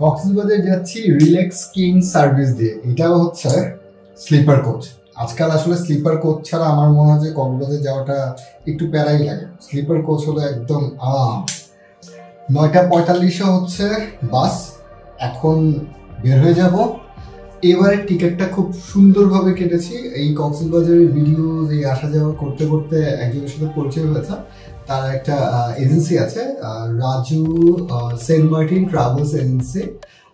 কক্সবাজার যাচ্ছি relax king service দিয়ে। এটাও হচ্ছে স্লিপার কোচ। আজকাল আসলে স্লিপার কোচ ছাড়া আমার মনে হয় যে কক্সবাজার যাওয়াটা একটু প্যারাই লাগে। স্লিপার কোচ হলো একদম 9:45 হচ্ছে বাস। এখন বের হয়ে যাব। এবারে টিকিটটা খুব সুন্দরভাবে কেটেছি। এই কক্সবাজারের ভিডিও এই আসা যাওয়া করতে করতে একজনের সাথে পরিচয় হয়েছে। তার একটা এজেন্সি আছে, Raju Saint Martin travels agency.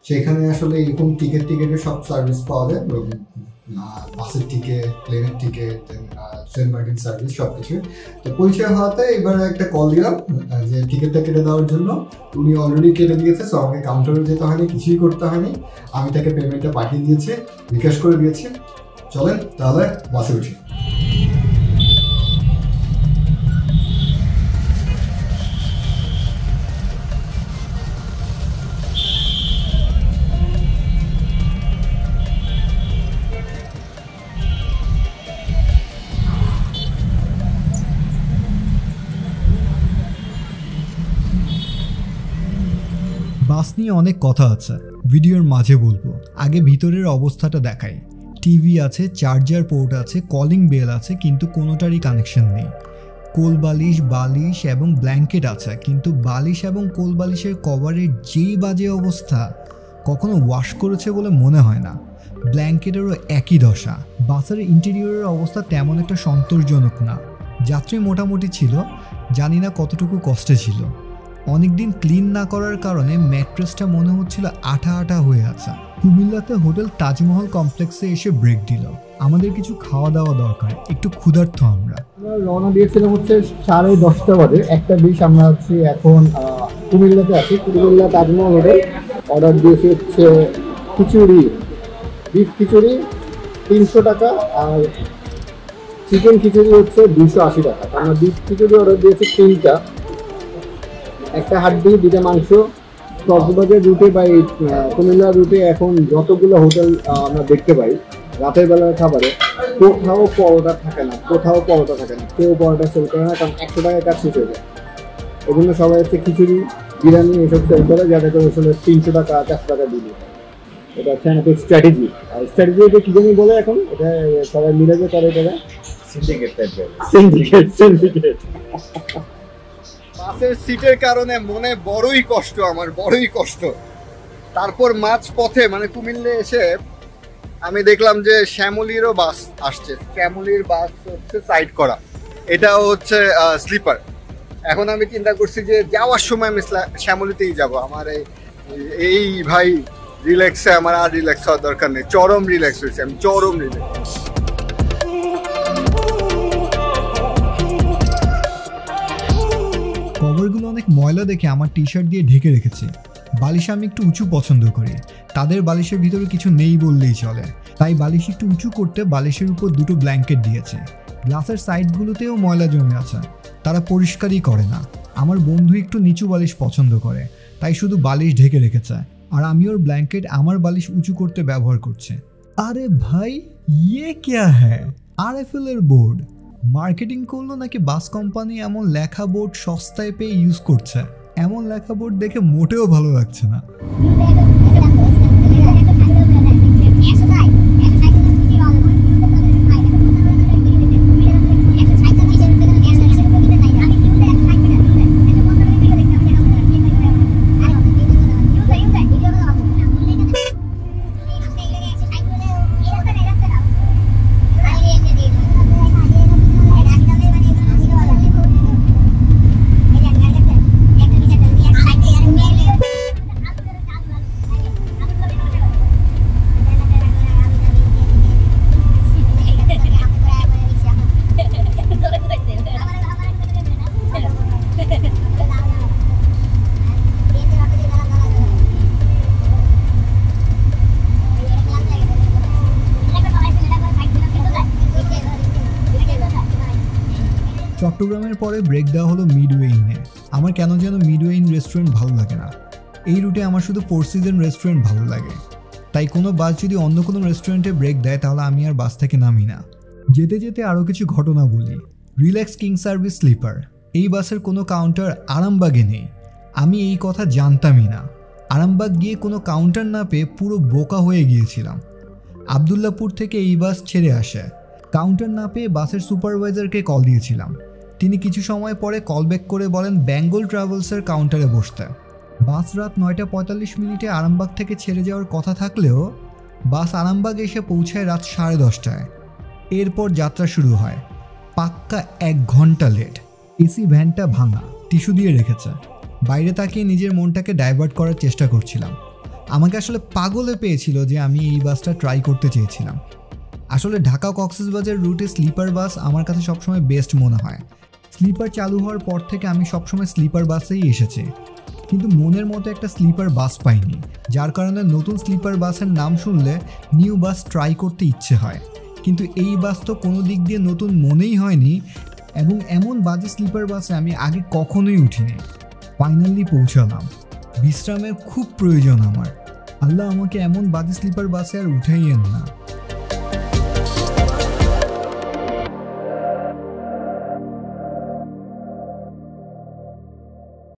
সেখানে আসলে এরকম টিকিটের সব সার্ভিস পাওয়া যায়, বাসের টিকিট, প্লেনের টিকিট, সেন্ট মার্টিন সার্ভিস সব কিছু। তো পরিচয় হওয়াতে এবার একটা কল দিলাম যে টিকিটটা কেটে দেওয়ার জন্য। উনি অলরেডি কেটে দিয়েছে, সো আমাকে কাউন্টারে যেতে হয়নি, কিছুই করতে হয়নি। আমি তাকে পেমেন্টটা পাঠিয়ে দিয়েছি, বিকাশ করে দিয়েছি। চলেন তাহলে বাসে উঠি। বাস নিয়ে অনেক কথা আছে, ভিডিওর মাঝে বলবো। আগে ভিতরের অবস্থাটা দেখাই। টিভি আছে, চার্জার পোর্ট আছে, কলিং বেল আছে, কিন্তু কোনোটারই কানেকশন নেই। কোলবালিশ, বালিশ এবং ব্ল্যাঙ্কেট আছে, কিন্তু বালিশ এবং কোলবালিশের কভারের যেই বাজে অবস্থা, কখনো ওয়াশ করেছে বলে মনে হয় না। ব্ল্যাঙ্কেটেরও একই দশা। বাসের ইন্টেরিয়রের অবস্থা তেমন একটা সন্তোষজনক না। যাত্রী মোটামুটি ছিল, জানি না কতটুকু কষ্টে ছিল। অনেকদিন ক্লিন না করার কারণে ম্যাট্রেসটা মনে হচ্ছিল আঠা আঠা হয়ে আছে। কুমিল্লাতে হোটেল তাজমহল কমপ্লেক্সে এসে ব্রেক দিল। আমাদের কিছু খাওয়া দাওয়া দরকার, একটু ক্ষুধার্ত আমরা। রওনা দিয়েছিলাম হচ্ছে 10:30 বাজে। 1:20 আমরা হচ্ছে এখন কুমিল্লাতে আছি। কুমিল্লা তাজমহল হোটেল। অর্ডার দিয়েছি হচ্ছে খিচুড়ি, বিফ খিচুড়ি 300 টাকা, আর চিকেন খিচুড়ি হচ্ছে 280 টাকা। আমরা বিফ খিচুড়ি অর্ডার দিয়েছি 3টা, একটা হাড্ডি, 2টা মাংস। কক্সবাজার রুটে বা কুমিল্লা রুটে এখন যতগুলো হোটেল আমরা দেখতে পাই রাতের বেলার খাবারে, কোথাও পরোটা থাকে না, কেউ পরোটা সেল করে না, কারণ 100 টাকায় কাজ শেষ হয়ে যায়। এজন্য সবাই হচ্ছে খিচুড়ি, বিরিয়ানি এসব সেল করে, যাতে করে আসলে 300 টাকা 400 টাকা দিবে। এটা হচ্ছে আমাদের স্ট্র্যাটেজি। আর স্ট্র্যাটেজি এটা কি জানি বলে এখন, এটা সবাই মিলে যে করে, এটা সিন্ডিকেট টাইপ বলে। সিন্ডিকেট। বাসের সিটের কারণে মনে বড়ই কষ্ট, আমার বড়ই কষ্ট। তারপর মাঝ পথে মানে কুমিল্লা এসে আমি দেখলাম যে শ্যামলীরও বাস আসছে। শ্যামলীর বাস হচ্ছে সাইড করা, এটাও হচ্ছে স্লিপার। এখন আমি চিন্তা করছি যে যাওয়ার সময় আমি শ্যামলীতেই যাব। আমার এই ভাই রিল্যাক্সে আমার আর রিল্যাক্স হওয়ার দরকার নেই। চরম রিল্যাক্স হয়েছে, আমি চরম রিল্যাক্স। কভারগুলো অনেক ময়লা দেখে আমার টি শার্ট দিয়ে ঢেকে রেখেছি। বালিশ আমি একটু উঁচু পছন্দ করি, তাদের বালিশের ভিতরে কিছু নেই বললেই চলে। তাই বালিশ একটু উঁচু করতে বালিশের উপর 2টো ব্ল্যাঙ্কেট দিয়েছে। গ্লাসের সাইডগুলোতেও ময়লা জমে আছে, তারা পরিষ্কারই করে না। আমার বন্ধু একটু নিচু বালিশ পছন্দ করে, তাই শুধু বালিশ ঢেকে রেখেছে, আর আমি ওর ব্ল্যাঙ্কেট আমার বালিশ উঁচু করতে ব্যবহার করছে। আরে ভাই, ইয়ে ক্যা হ্যায়? RFL এর বোর্ড মার্কেটিং করলো নাকি বাস কোম্পানি এমন লেখা বোর্ড সস্তায় পেয়ে ইউজ করছে? এমন লেখা বোর্ড দেখে মোটেও ভালো লাগছে না। চট্টগ্রামের পরে ব্রেক দেওয়া হলো মিডওয়ে ইনে। আমার কেন যেন মিডওয়ে ইন রেস্টুরেন্ট ভালো লাগে না। এই রুটে আমার শুধু 4 সিজন রেস্টুরেন্ট ভালো লাগে। তাই কোনো বাস যদি অন্য কোনো রেস্টুরেন্টে ব্রেক দেয় তাহলে আমি আর বাস থেকে নামি না। যেতে যেতে আরও কিছু ঘটনা বলি। রিল্যাক্স কিং সার্ভিস স্লিপার, এই বাসের কোনো কাউন্টার আরামবাগে নেই। আমি এই কথা জানতামই না। আরামবাগ গিয়ে কোনো কাউন্টার না পেয়ে পুরো বোকা হয়ে গিয়েছিলাম। আবদুল্লাপুর থেকে এই বাস ছেড়ে আসে। কাউন্টার না পেয়ে বাসের সুপারভাইজারকে কল দিয়েছিলাম। তিনি কিছু সময় পরে কল ব্যাক করে বলেন বেঙ্গল ট্রাভেলসের কাউন্টারে বসতে। বাস রাত 9:45 আরামবাগ থেকে ছেড়ে যাওয়ার কথা থাকলেও বাস আরামবাগ এসে পৌঁছায় রাত 10:30। এরপর যাত্রা শুরু হয়। পাক্কা 1 ঘন্টা লেট। এসি ভ্যানটা ভাঙা, টিস্যু দিয়ে রেখেছে। বাইরে তাকিয়ে নিজের মনটাকে ডাইভার্ট করার চেষ্টা করছিলাম। আমাকে আসলে পাগলে পেয়েছিল যে আমি এই বাসটা ট্রাই করতে চেয়েছিলাম। আসলে ঢাকা কক্সবাজার রুটে স্লিপার বাস আমার কাছে সবসময় বেস্ট মনে হয়। স্লিপার চালু হওয়ার পর থেকে আমি সবসময় স্লিপার বাসেই এসেছি, কিন্তু মনের মতো একটা স্লিপার বাস পাইনি, যার কারণে নতুন স্লিপার বাসের নাম শুনলে নিউ বাস ট্রাই করতে ইচ্ছে হয়। কিন্তু এই বাস তো কোনো দিক দিয়ে নতুন মনেই হয়নি, এবং এমন বাজে স্লিপার বাসে আমি আগে কখনোই উঠিনি। ফাইনালি পৌঁছালাম। বিশ্রামের খুব প্রয়োজন আমার। আল্লাহ আমাকে এমন বাজে স্লিপার বাসে আর উঠাইয়েন না।